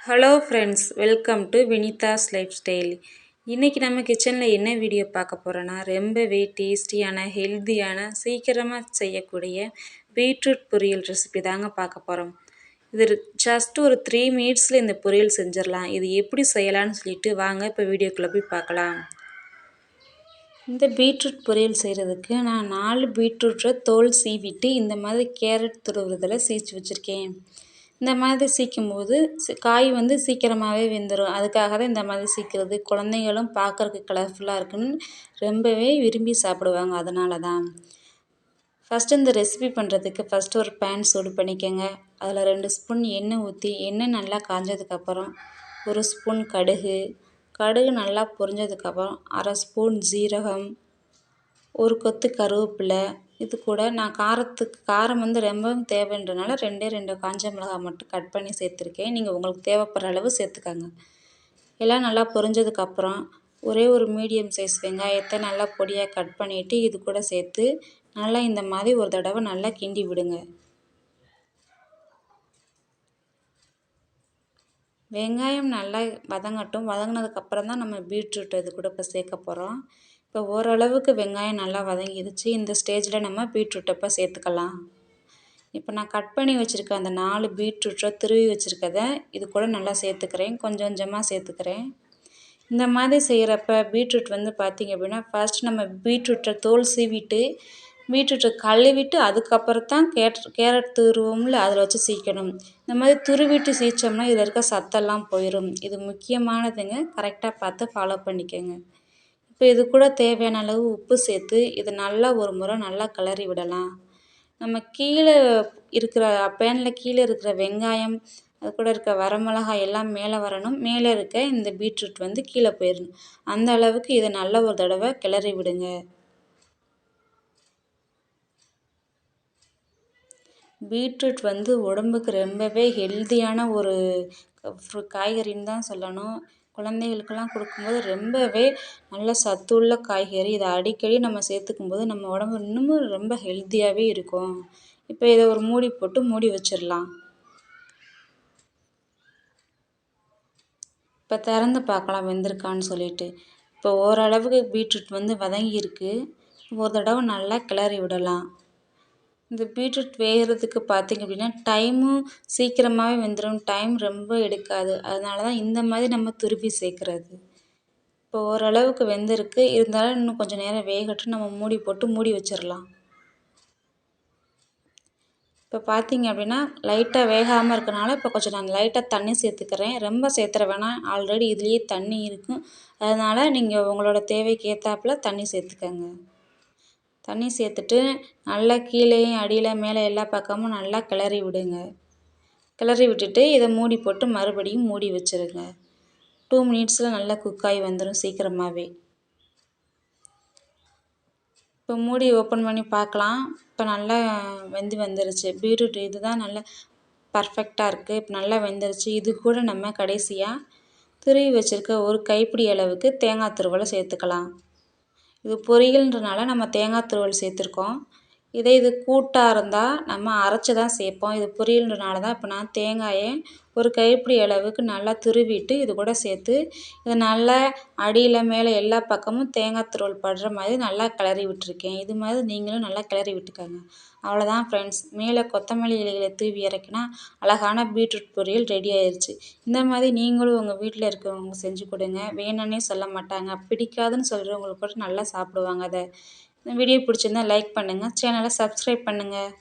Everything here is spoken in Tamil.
Hello friends, welcome to Vinitha's life style. இன்றைக்கி நம்ம கிச்சனில் என்ன வீடியோ பார்க்க போகிறோன்னா, ரொம்பவே டேஸ்டியான ஹெல்த்தியான சீக்கிரமாக செய்யக்கூடிய பீட்ரூட் பொரியல் ரெசிபி தாங்க பார்க்க போகிறோம். இது ஜஸ்ட் ஒரு 3 மினிட்ஸில் இந்த பொரியல் செஞ்சிடலாம். இது எப்படி செய்யலான்னு சொல்லிட்டு வாங்க இப்போ வீடியோக்குள்ளே போய் பார்க்கலாம். இந்த பீட்ரூட் பொரியல் செய்கிறதுக்கு நான் 4 பீட்ரூட்டை தோல் சீவிட்டு இந்த மாதிரி கேரட் துருவுறதில் சீச்சு வச்சுருக்கேன். இந்த மாதிரி சீக்கும் போது காய் சீக்கிரமாகவே வெந்துடும். அதுக்காக தான் இந்த மாதிரி சீக்கிறது. குழந்தைங்களும் பார்க்குறதுக்கு கலர்ஃபுல்லாக இருக்குன்னு ரொம்பவே விரும்பி சாப்பிடுவாங்க. அதனால தான் ஃபஸ்ட்டு இந்த ரெசிபி பண்ணுறதுக்கு ஃபஸ்ட்டு ஒரு பேன் சூடு பண்ணிக்கோங்க. அதில் 2 ஸ்பூன் எண்ணெய் ஊற்றி எண்ணெய் நல்லா காஞ்சதுக்கப்புறம் 1 ஸ்பூன் கடுகு நல்லா பொரிஞ்சதுக்கப்புறம் 1/2 ஸ்பூன் ஜீரகம், 1 கொத்து கருவேப்பிலை. இது கூட நான் காரம் ரொம்பவும் தேவைன்றனால 2 காஞ்ச மிளகாய் மட்டும் கட் பண்ணி சேர்த்துருக்கேன். நீங்கள் உங்களுக்கு தேவைப்படுற அளவு சேர்த்துக்கங்க. எல்லாம் நல்லா பொரிஞ்சதுக்கப்புறம் ஒரே ஒரு மீடியம் சைஸ் வெங்காயத்தை நல்லா பொடியாக கட் பண்ணிவிட்டு இது கூட சேர்த்து நல்லா இந்த மாதிரி ஒரு தடவை நல்லா கிண்டி விடுங்க. வெங்காயம் நல்லா வதங்கட்டும். வதங்கினதுக்கப்புறம் தான் நம்ம பீட்ரூட் இது கூட இப்போ சேர்க்க போகிறோம். இப்போ ஓரளவுக்கு வெங்காயம் நல்லா வதங்கிடுச்சு. இந்த ஸ்டேஜில் நம்ம பீட்ரூட்டை இப்போ சேர்த்துக்கலாம். இப்போ நான் கட் பண்ணி வச்சுருக்க அந்த 4 பீட்ரூட்டை துருவி வச்சுருக்கதை இது கூட நல்லா சேர்த்துக்கிறேன். கொஞ்சம் கொஞ்சமாக சேர்த்துக்கிறேன். இந்த மாதிரி செய்கிறப்ப பீட்ரூட் பார்த்திங்க அப்படின்னா ஃபர்ஸ்ட் நம்ம பீட்ரூட்டை தோல் சீவிட்டு பீட்ரூட்டை கழுவிட்டு அதுக்கப்புறம் தான் கேரட் துருவோம்ல அதில் வச்சு சீக்கணும். இந்த மாதிரி துருவிட்டு சீச்சோம்னா இதில் இருக்க சத்தெல்லாம் போயிடும். இது முக்கியமானதுங்க. கரெக்டாக பார்த்து ஃபாலோ பண்ணிக்கோங்க. இப்போ இது கூட தேவையான அளவு உப்பு சேர்த்து இது நல்லா ஒரு முறை நல்லா கிளறி விடலாம். நம்ம கீழே இருக்கிற பேனில் கீழே இருக்கிற வெங்காயம் அது கூட இருக்க வரமிளகாய் எல்லாம் மேலே வரணும். மேலே இருக்க இந்த பீட்ரூட் கீழே போயிடணும். அந்த அளவுக்கு இதை நல்லா ஒரு தடவை கிளறி விடுங்க. பீட்ரூட் உடம்புக்கு ரொம்பவே ஹெல்த்தியான ஒரு காய்கறின்னு தான் சொல்லணும். குழந்தைகளுக்கெல்லாம் கொடுக்கும்போது ரொம்பவே நல்ல சத்துள்ள காய்கறி. இதை அடிக்கடி நம்ம சேர்த்துக்கும்போது நம்ம உடம்பு இன்னமும் ரொம்ப ஹெல்த்தியாகவே இருக்கும். இப்போ இதை ஒரு மூடி போட்டு மூடி வச்சிடலாம். இப்போ திறந்து பார்க்கலாம் வெந்திருக்கான்னு சொல்லிட்டு. இப்போ ஓரளவுக்கு பீட்ரூட் வதங்கியிருக்கு. ஒரு தடவை நல்லா கிளறி விடலாம். இந்த பீட்ரூட் வேகிறதுக்கு பார்த்திங்க அப்படின்னா டைமும் சீக்கிரமாகவே வெந்துடும். டைம் ரொம்ப எடுக்காது. அதனால தான் இந்த மாதிரி நம்ம துருவி சேர்க்குறது. இப்போ ஓரளவுக்கு வெந்திருக்கு. இருந்தாலும் இன்னும் கொஞ்சம் நேரம் வேகட்டும். நம்ம மூடி போட்டு மூடி வச்சிடலாம். இப்போ பார்த்திங்க அப்படின்னா லைட்டாக வேகாமல் இருக்கனால இப்போ கொஞ்சம் நான் லைட்டாக தண்ணி சேர்த்துக்கிறேன். ரொம்ப சேர்த்துற வேணாம். ஆல்ரெடி இதுலேயே தண்ணி இருக்கும். அதனால் நீங்கள் உங்களோட தேவைக்கு ஏற்றாப்புல தண்ணி சேர்த்துக்கங்க. தண்ணி சேர்த்துட்டு நல்லா கீழேயும் அடியில் மேலே எல்லா பக்கமும் நல்லா கிளறி விடுங்க. கிளறி விட்டுட்டு இதை மூடி போட்டு மறுபடியும் மூடி வச்சுருங்க. 2 மினிட்ஸில் நல்லா குக்காகி வந்துடும் சீக்கிரமாகவே. இப்போ மூடி ஓப்பன் பண்ணி பார்க்கலாம். இப்போ நல்லா வந்துருச்சு. பீட்ரூட் இதுதான் நல்லா பர்ஃபெக்டாக இருக்குது. இப்போ நல்லா வெந்துருச்சு. இது கூட நம்ம கடைசியாக துருவி வச்சுருக்க ஒரு கைப்பிடி அளவுக்கு தேங்காய் துருவலை சேர்த்துக்கலாம். இது பொரியல்ன்றனால நம்ம தேங்காய் துருவல் சேர்த்துருக்கோம். இது கூட்டாக இருந்தால் நம்ம அரைச்சி தான் சேர்ப்போம். இது பொரியல்ன்றனால தான் இப்போ நான் தேங்காயை ஒரு கைப்பிடி அளவுக்கு நல்லா துருவிட்டு இது கூட சேர்த்து இதை நல்லா அடியில் மேலே எல்லா பக்கமும் தேங்காய் துருவல் படுற மாதிரி நல்லா கிளறி விட்டுருக்கேன். இது மாதிரி நீங்களும் நல்லா கிளறி விட்டுக்கோங்க. அவ்வளோதான் ஃப்ரெண்ட்ஸ். மேலே கொத்தமல்லி இலைகளை தூவி இறக்கினா அழகான பீட்ரூட் பொரியல் ரெடி ஆயிடுச்சு. இந்த மாதிரி நீங்களும் உங்கள் வீட்டில் இருக்கிறவங்க செஞ்சு கொடுங்க. வேணும்னே சொல்ல மாட்டாங்க. பிடிக்காதுன்னு சொல்கிறவங்களுக்கு கூட நல்லா சாப்பிடுவாங்க. இந்த வீடியோ பிடிச்சிருந்தா லைக் பண்ணுங்கள். சேனலை சப்ஸ்கிரைப் பண்ணுங்கள்.